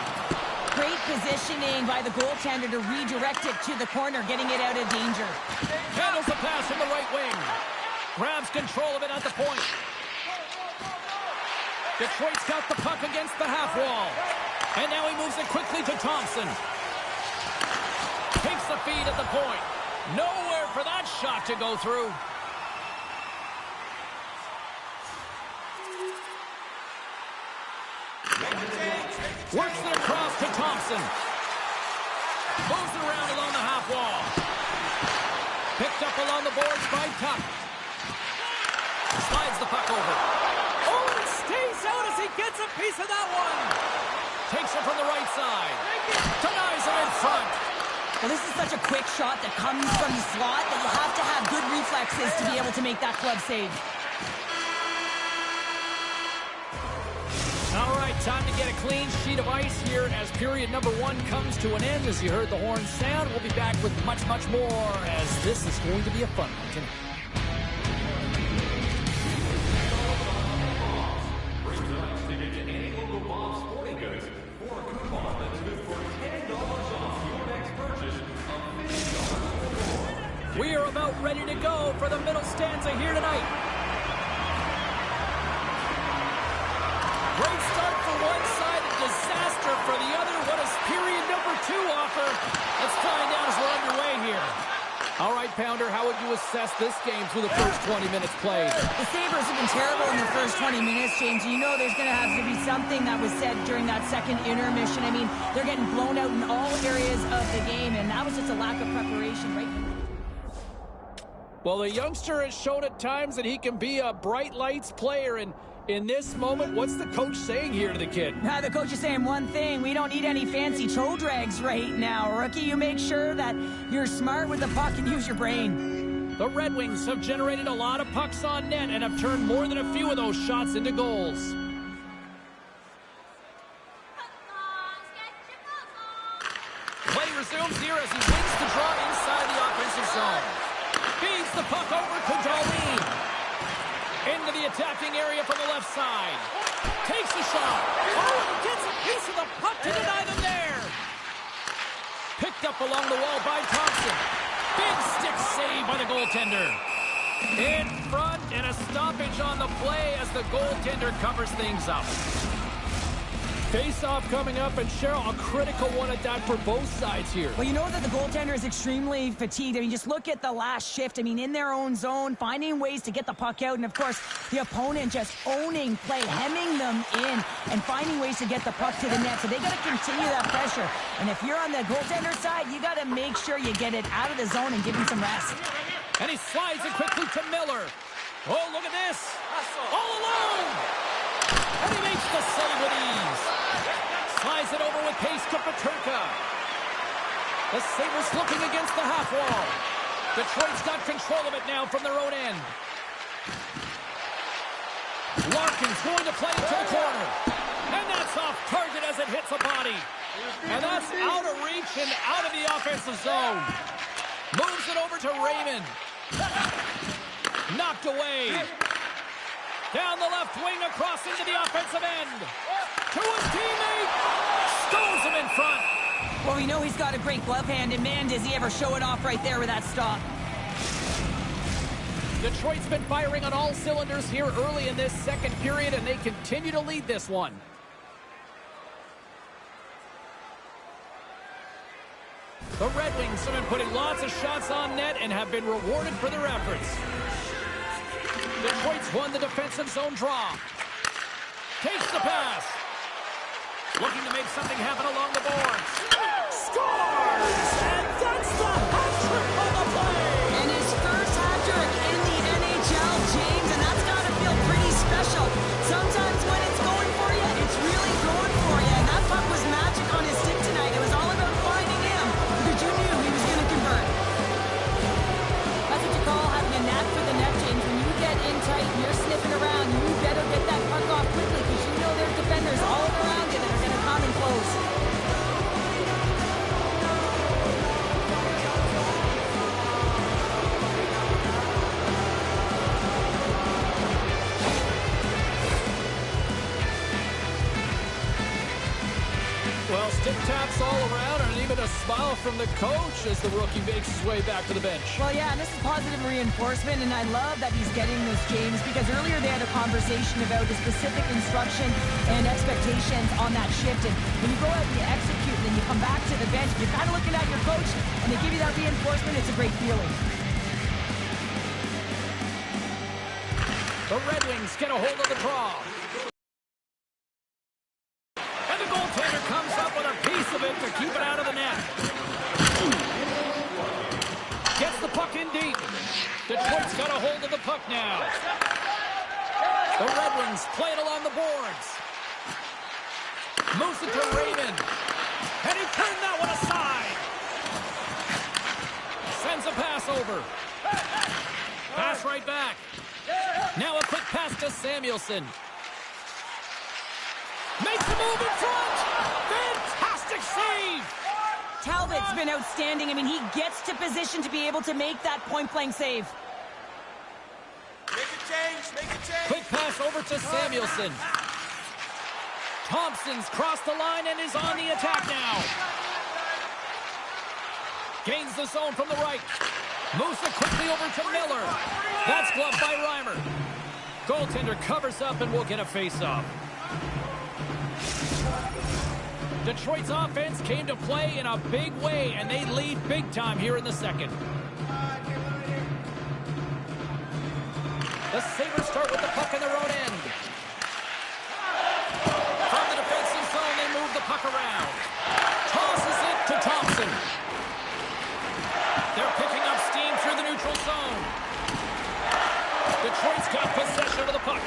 Great positioning by the goaltender to redirect it to the corner, getting it out of danger. Handles the pass from the right wing. Grabs control of it at the point. Detroit's got the puck against the half wall. And now he moves it quickly to Thompson. Takes the feed at the point. Nowhere for that shot to go through. Works it across to Thompson. Moves it around along the half wall. Picked up along the boards by Tuck. Slides the puck over. Oh, and stays out as he gets a piece of that one. Takes it from the right side. Denies him in front. Well, this is such a quick shot that comes from the slot that you have to have good reflexes to be able to make that club save. All right, time to get a clean sheet of ice here as period number 1 comes to an end. As you heard the horn sound, we'll be back with much, much more as this is going to be a fun one tonight. We are about ready to go for the middle stanza here tonight. Great start for one side, a disaster for the other. What does period number 2 offer? Let's find out as we're underway here. All right, Pounder, how would you assess this game through the first 20 minutes played? The Sabres have been terrible in the first 20 minutes, James. You know there's going to have to be something that was said during that second intermission. I mean, they're getting blown out in all areas of the game, and that was just a lack of preparation, right? Well, the youngster has shown at times that he can be a bright lights player, and in this moment, what's the coach saying here to the kid? The coach is saying one thing: we don't need any fancy toe drags right now. Rookie, you make sure that you're smart with the puck and use your brain. The Red Wings have generated a lot of pucks on net and have turned more than a few of those shots into goals. Play resumes here as he wins the draw inside the offensive zone. Feeds the puck over to Darlene. Into the attacking area from the left side. Takes a shot. Oh, and gets a piece of the puck to deny them there. Picked up along the wall by Thompson. Big stick save by the goaltender. In front and a stoppage on the play as the goaltender covers things up. Face-off coming up, and Cheryl, a critical one at that for both sides here. Well, you know that the goaltender is extremely fatigued. I mean, just look at the last shift. I mean, in their own zone, finding ways to get the puck out, and of course, the opponent just owning play, hemming them in, and finding ways to get the puck to the net. So they got to continue that pressure. And if you're on the goaltender side, you got to make sure you get it out of the zone and give him some rest. And he slides it quickly to Miller. Oh, look at this. All alone. And he makes the save with ease. Slides it over with pace to Peterka. The Sabres looking against the half wall. Detroit's got control of it now from their own end. Larkin's going to play it to the corner. And that's off target as it hits a body. And that's out of reach and out of the offensive zone. Moves it over to Raymond. Knocked away. Down the left wing across into the offensive end. To his teammate. Stones him in front. Well, we know he's got a great glove hand, and man, does he ever show it off right there with that stop. Detroit's been firing on all cylinders here early in this second period, and they continue to lead this one. The Red Wings have been putting lots of shots on net and have been rewarded for their efforts. Detroit's won the defensive zone draw. Takes the pass. Looking to make something happen along the boards. Scores! And that's the hat trick on the play! And his first hat trick in the NHL, James, and that's got to feel pretty special. Sometimes when it's going for you, it's really going for you. And that puck was magic on his stick tonight. It was all about finding him because you knew he was going to convert. That's what you call having a knack for the net, James. When you get in tight and you're sniffing around, you better get that puck off quickly because you know there's defenders all around you that are going to come and close. Well, stick taps all around, and even a smile from the coach as the rookie makes his way back to the bench. Well, yeah, and this is positive reinforcement, and I love that he's getting this, James, because earlier they had a conversation about the specific instruction and expectations on that shift. And when you go out and you execute and then you come back to the bench, you're kind of looking at your coach, and they give you that reinforcement. It's a great feeling. The Red Wings get a hold of the draw. And the goaltender comes up with a piece of it to keep it out of the net. Gets the puck in deep. Detroit's got a hold of the puck now. The Red Wings play it along the boards. Moves it to Raymond. And he turned that one aside. Sends a pass over. Pass right back. Now a quick pass to Samuelson. Makes a move in front. Fantastic save. Talbot's been outstanding. I mean, he gets to position to be able to make that point-blank save. Make a change. Quick pass over to Samuelson. Thompson's crossed the line and is on the attack now. Gains the zone from the right. Moves it quickly over to Miller. That's gloved by Reimer. Goaltender covers up and will get a face-off. Detroit's offense came to play in a big way, and they lead big time here in the second. The Sabres start with the puck in their own end. From the defensive zone, they move the puck around. Tosses it to Thompson. They're picking up steam through the neutral zone. Detroit's got possession of the puck.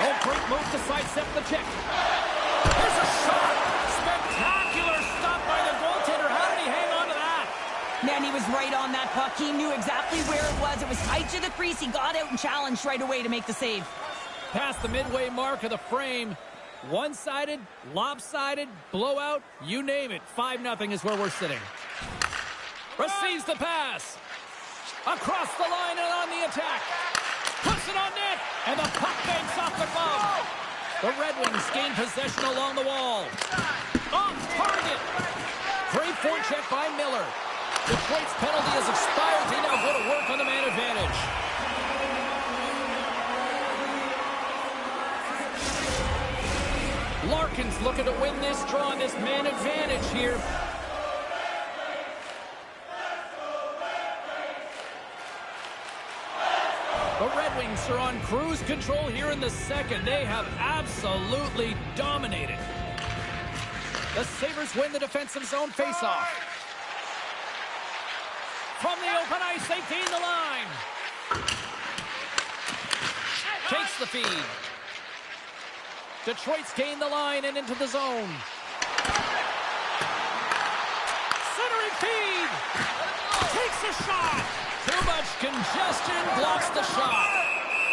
Oh, great move to sidestep the check. There's a shot. Spectacular stop by the goaltender. How did he hang on to that? Man, he was right on that puck. He knew exactly where it was. It was tight to the crease. He got out and challenged right away to make the save. Past the midway mark of the frame. One-sided, lopsided, blowout, you name it. 5-0 is where we're sitting. Receives the pass. Across the line and on the attack. Puts it on net, and the puck banks off the glove. The Red Wings gain possession along the wall. On target. Great forecheck by Miller. Detroit's penalty has expired. They now go to work on the man advantage. Larkin's looking to win this draw on this man advantage here. The Red Wings are on cruise control here in the second. They have absolutely dominated. The Sabres win the defensive zone faceoff. From the open ice, they gain the line. Takes the feed. Detroit's gained the line and into the zone. Centering feed. Takes a shot. Too much congestion, blocks the shot.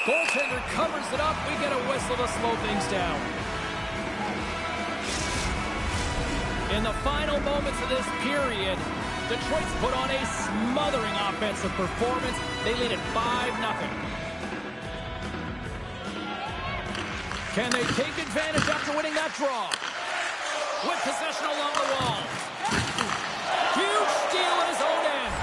Goaltender covers it up. We get a whistle to slow things down. In the final moments of this period, Detroit's put on a smothering offensive performance. They lead it 5-0. Can they take advantage after winning that draw? With possession along the wall. Huge steal in his own end.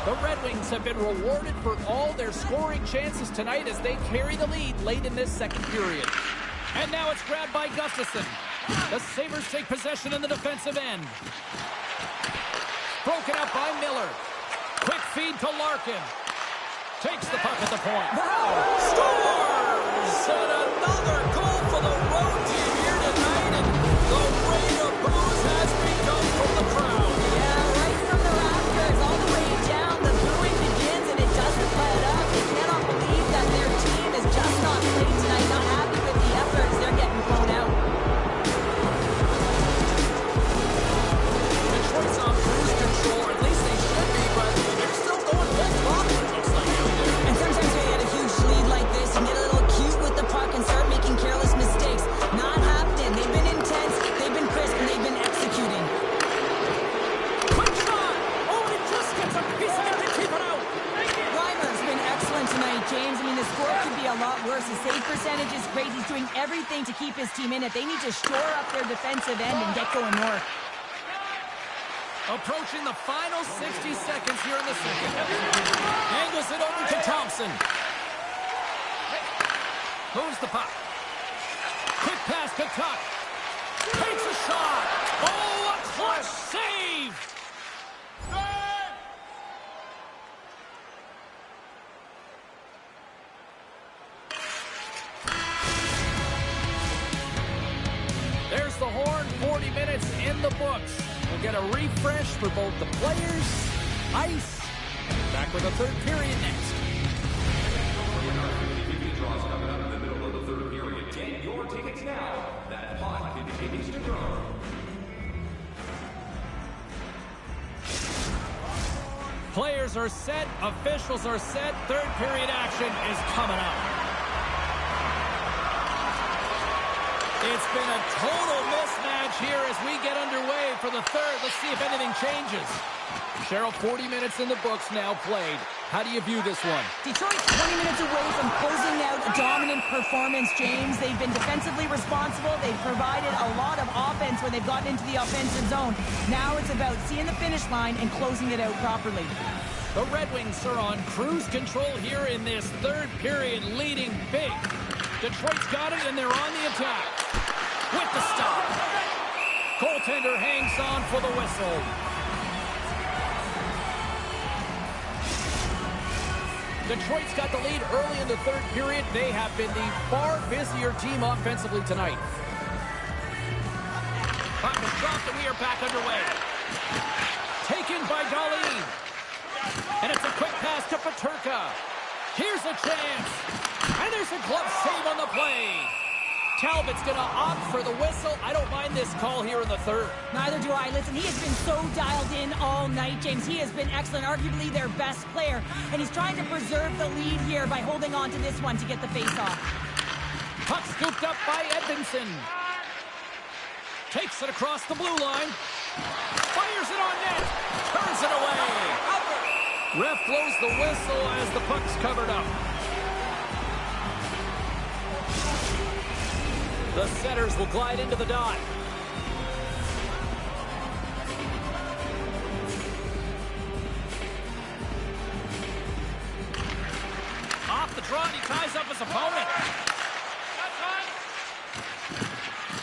The Red Wings have been rewarded for all their scoring chances tonight as they carry the lead late in this second period. And now it's grabbed by Gustafsson. The Sabres take possession in the defensive end. Broken up by Miller. Quick feed to Larkin. Takes the puck at the point. Wow! Scores! And another goal for the road team here tonight. And the rain of booze has begun from the crowd. Yeah, right from the rafters all the way down. The booing begins and it doesn't let up. They cannot believe that their team is just not playing tonight. Not happy with the efforts. They're getting blown out. Detroit's on cruise control, or at least they should be, but they're still going full throttle, it looks like out there. And sometimes when you get a huge lead like this, you get a little cute with the puck and start making careless anything to keep his team in it. They need to shore up their defensive end and get going north. Approaching the final 60 seconds here in the second. Angles it over to Thompson. Moves the puck. Quick pass to Tuck. Takes a shot. Oh, a clutch save! There's the horn. 40 minutes in the books. We'll get a refresh for both the players, ice, and back with the third period next. Draws coming up in the middle of the third period. Get your tickets now. That puck continues to grow. Players are set, officials are set, third period action is coming up. It's been a total mismatch here as we get underway for the third. Let's see if anything changes. Cheryl, 40 minutes in the books now played. How do you view this one? Detroit's 20 minutes away from closing out a dominant performance, James. They've been defensively responsible. They've provided a lot of offense when they've gotten into the offensive zone. Now it's about seeing the finish line and closing it out properly. The Red Wings are on cruise control here in this third period, leading big. Detroit's got it, and they're on the attack. With the stop. Goaltender hangs on for the whistle. Detroit's got the lead early in the third period. They have been the far busier team offensively tonight. Puck is dropped, and we are back underway. Taken by Darlene. And it's a quick pass to Peterka. Here's a chance. And there's a glove save on the play. Talbot's going to opt for the whistle. I don't mind this call here in the third. Neither do I. Listen, he has been so dialed in all night, James. He has been excellent, arguably their best player. And he's trying to preserve the lead here by holding on to this one to get the face-off. Puck scooped up by Edmondson. Takes it across the blue line. Fires it on net. Turns it away. Ref blows the whistle as the puck's covered up. The setters will glide into the dot. Off the draw, and he ties up his opponent.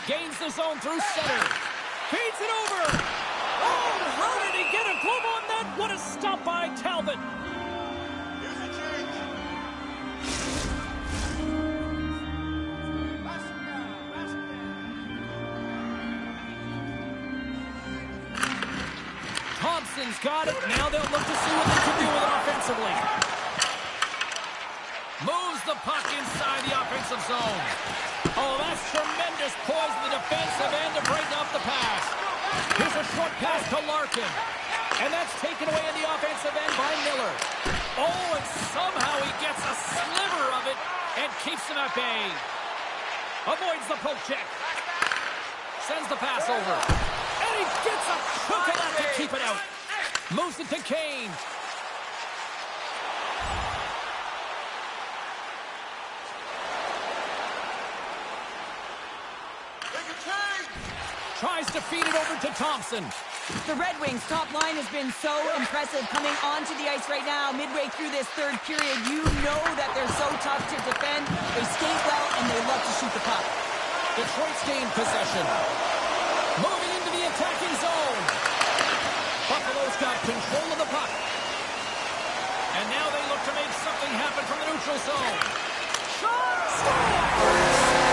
Gains the zone through center. Feeds it over. Oh, how did he get a glove on that? What a stop by Talbot. Thompson's got it. Now they'll look to see what they can do with it offensively. Moves the puck inside the offensive zone. Oh, that's tremendous poise in the defensive end to break up the pass. Here's a short pass to Larkin. And that's taken away in the offensive end by Miller. Oh, and somehow he gets a sliver of it and keeps him at bay. Avoids the poke check. Sends the pass over. And he gets a chunk of that to keep it out. Moves it to Kane. Tries to feed it over to Thompson. The Red Wings' top line has been so impressive coming onto the ice right now. Midway through this third period, you know that they're so tough to defend. They skate well, and they love to shoot the puck. Detroit's gained possession. Moving into the attacking zone. Buffalo's got control of the puck. And now they look to make something happen from the neutral zone. Shot! Score!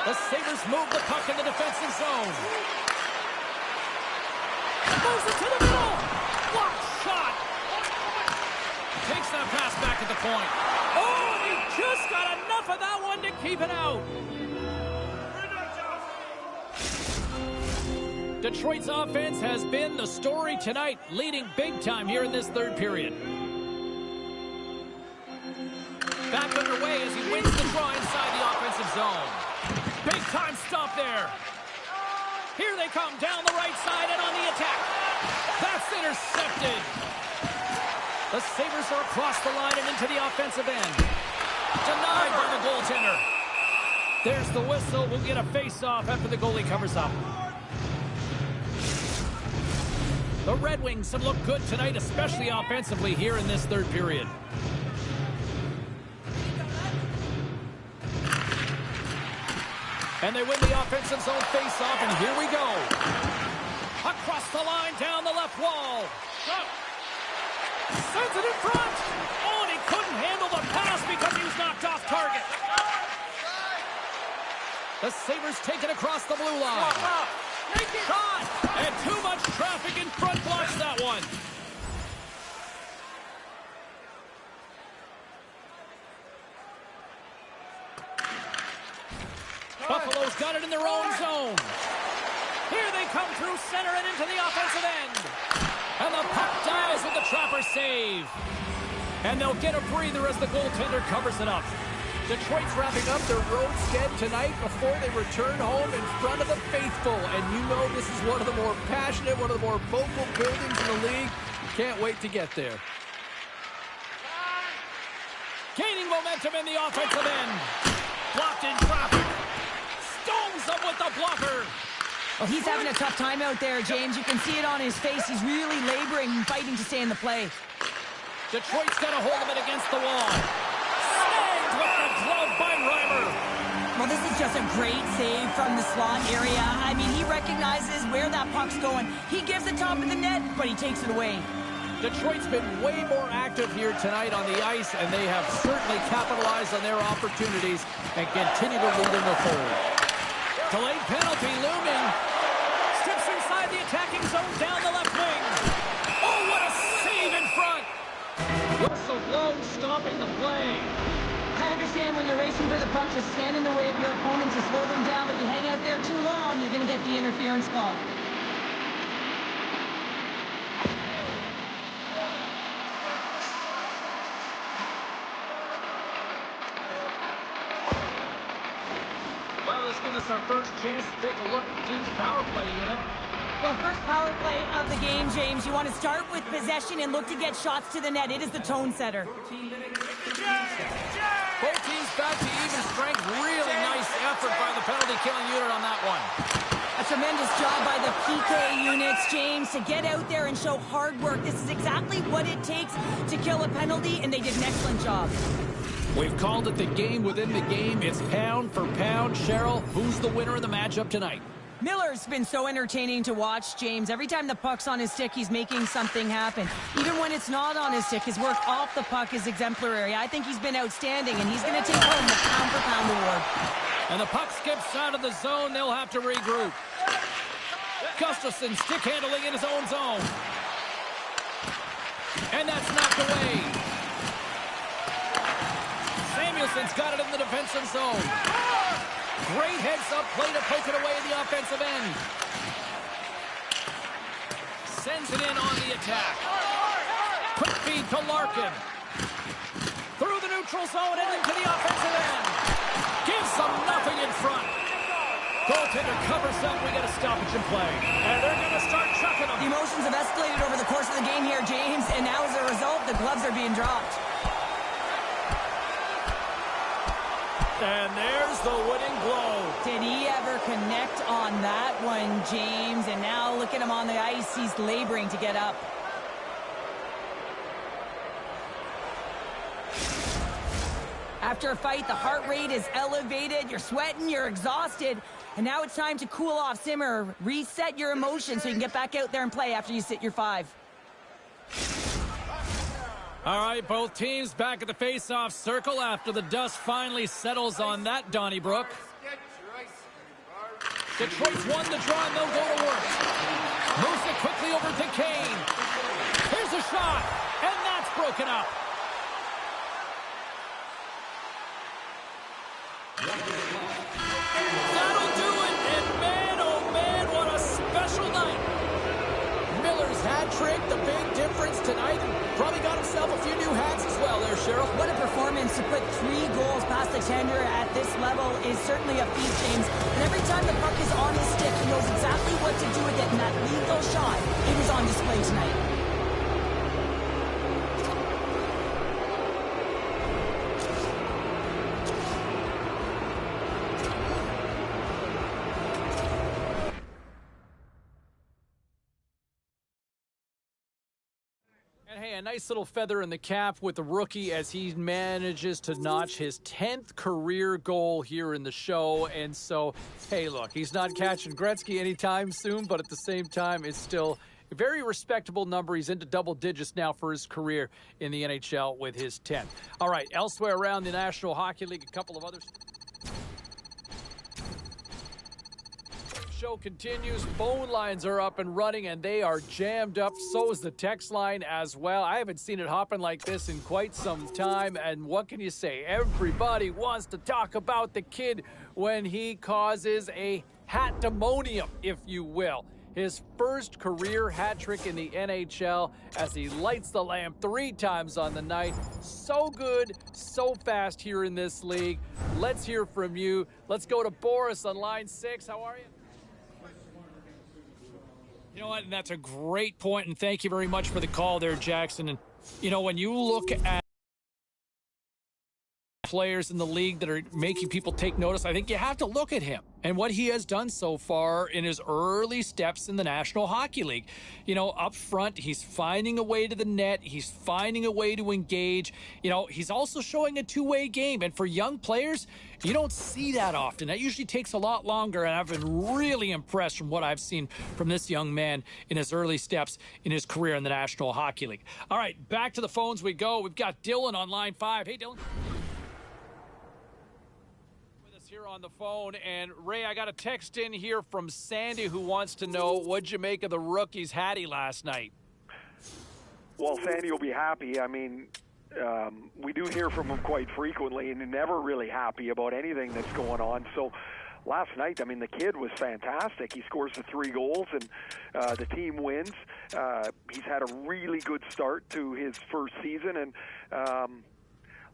The Sabres move the puck in the defensive zone. Moves it to the middle. What shot! Takes that pass back at the point. Oh, and he just got enough of that one to keep it out. Detroit's offense has been the story tonight, leading big time here in this third period. back underway as he wins the draw inside the offensive zone. Big time stop there. Here they come down the right side and on the attack. That's intercepted. The Sabres are across the line and into the offensive end. Denied by the goaltender. There's the whistle. We'll get a face-off after the goalie covers up. The Red Wings have looked good tonight, especially offensively here in this third period. And they win the offensive zone face-off, and here we go. Across the line, down the left wall. Sends it in front. Oh, and he couldn't handle the pass because he was knocked off target. The Sabres take it across the blue line. Shot! And too much traffic in front blocks that one. Buffalo's got it in their own zone. Here they come through center and into the offensive end. And the puck dives with the trapper save. And they'll get a breather as the goaltender covers it up. Detroit's wrapping up their road sked tonight before they return home in front of the faithful. And you know this is one of the more passionate, one of the more vocal buildings in the league. Can't wait to get there. Gaining momentum in the offensive end. Blocked in traffic. Stones them with the blocker. Well, he's having a tough time out there, James. You can see it on his face. He's really laboring and fighting to stay in the play. Detroit's got a hold of it against the wall. Snagged with the glove by Reimer. Well, this is just a great save from the slot area. I mean, he recognizes where that puck's going. He gives the top of the net, but he takes it away. Detroit's been way more active here tonight on the ice, and they have certainly capitalized on their opportunities and continue to lead in the third. Delayed penalty looming. Steps inside the attacking zone down the left wing. Oh, what a save in front. Whistle blown, stopping the play. I understand when you're racing for the puck to stand in the way of your opponent to slow them down, but you hang out there too long, you're going to get the interference call. Well, this gives us our first chance to take a look at the team's power play unit. Well, first power play of the game, James. You want to start with possession and look to get shots to the net. It is the tone setter. Both teams back to even strength. Really nice effort by the penalty-killing unit on that one. A tremendous job by the PK units, James, to get out there and show hard work. This is exactly what it takes to kill a penalty, and they did an excellent job. We've called it the game within the game. It's pound for pound. Cheryl, who's the winner of the matchup tonight? Miller's been so entertaining to watch, James. Every time the puck's on his stick, he's making something happen. Even when it's not on his stick, his work off the puck is exemplary. I think he's been outstanding, and he's going to take home the pound-for-pound award. And the puck skips out of the zone. They'll have to regroup. Gustafsson stick handling in his own zone. And that's knocked away. Samuelson's got it in the defensive zone. Great heads-up play to poke it away in the offensive end. Sends it in on the attack. Quick feed to Larkin. Through the neutral zone and into the offensive end. Gives them nothing in front. Goaltender covers up. We get a stoppage in play. And they're going to start chucking them. The emotions have escalated over the course of the game here, James, and now as a result, the gloves are being dropped. And there's the winning blow. Did he ever connect on that one, James? And now look at him on the ice. He's laboring to get up. After a fight, the heart rate is elevated. You're sweating, you're exhausted. And now it's time to cool off, simmer, reset your emotions so you can get back out there and play after you sit your 5. All right, both teams back at the face-off circle after the dust finally settles on that Donnybrook. Detroit's won the draw, and they'll go to work. Moves it quickly over to Kane. Here's a shot, and that's broken up. That'll do it, and man, oh man, what a special night. Miller's hat trick, the big difference tonight, and probably got himself a few new hats as well there, Cheryl. What a performance to put 3 goals past the tender at this level is certainly a feat, James. And every time the puck is on his stick, he knows exactly what to do with it, and that lethal shot, it was on display tonight. And hey, a nice little feather in the cap with the rookie as he manages to notch his 10th career goal here in the show. And so, hey, look, he's not catching Gretzky anytime soon, but at the same time, it's still a very respectable number. He's into double digits now for his career in the NHL with his 10th. All right, elsewhere around the National Hockey League, a couple of others. Show continues. Phone lines are up and running, and they are jammed up. So is the text line as well. I haven't seen it hopping like this in quite some time. And what can you say? Everybody wants to talk about the kid when he causes a hat-demonium, if you will. His first career hat trick in the NHL as he lights the lamp 3 times on the night. So good, so fast here in this league. Let's hear from you. Let's go to Boris on line 6. How are you? You know what, and that's a great point, and thank you very much for the call there, Jackson. And, you know, when you look at players in the league that are making people take notice, I think you have to look at him and what he has done so far in his early steps in the National Hockey League. You know, up front, he's finding a way to the net. He's finding a way to engage. You know, he's also showing a two-way game. And for young players, you don't see that often. That usually takes a lot longer, and I've been really impressed from what I've seen from this young man in his early steps in his career in the National Hockey League. All right, back to the phones we go. We've got Dylan on line 5. Hey, Dylan. Here on the phone, and Ray, I got a text in here from Sandy who wants to know, what'd you make of the rookie's hattie last night? Well, Sandy will be happy. I mean, we do hear from him quite frequently, and he's never really happy about anything that's going on. So last night, I mean, the kid was fantastic. He scores the 3 goals, and the team wins. He's had a really good start to his first season, and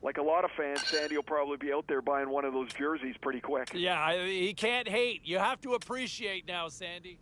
like a lot of fans, Sandy will probably be out there buying one of those jerseys pretty quick. Yeah, he can't hate. You have to appreciate now, Sandy.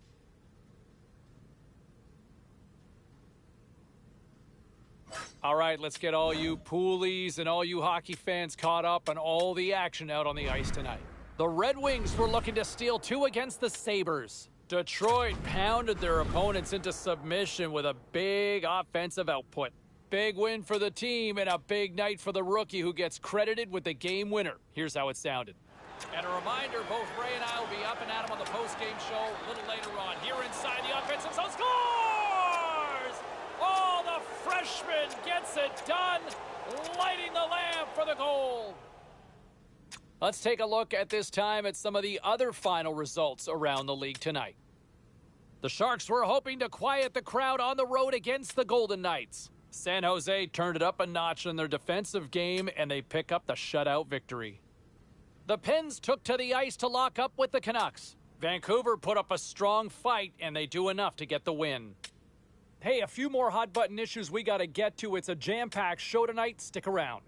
All right, let's get all you poolies and all you hockey fans caught up on all the action out on the ice tonight. The Red Wings were looking to steal 2 against the Sabres. Detroit pounded their opponents into submission with a big offensive output. Big win for the team and a big night for the rookie who gets credited with the game winner. Here's how it sounded. And a reminder, both Ray and I will be up and at him on the post-game show a little later on. Here inside the offensive zone, scores! Oh, the freshman gets it done, lighting the lamp for the goal. Let's take a look at this time at some of the other final results around the league tonight. The Sharks were hoping to quiet the crowd on the road against the Golden Knights. San Jose turned it up a notch in their defensive game, and they pick up the shutout victory. The Pens took to the ice to lock up with the Canucks. Vancouver put up a strong fight, and they do enough to get the win. Hey, a few more hot-button issues we got to get to. It's a jam-packed show tonight. Stick around.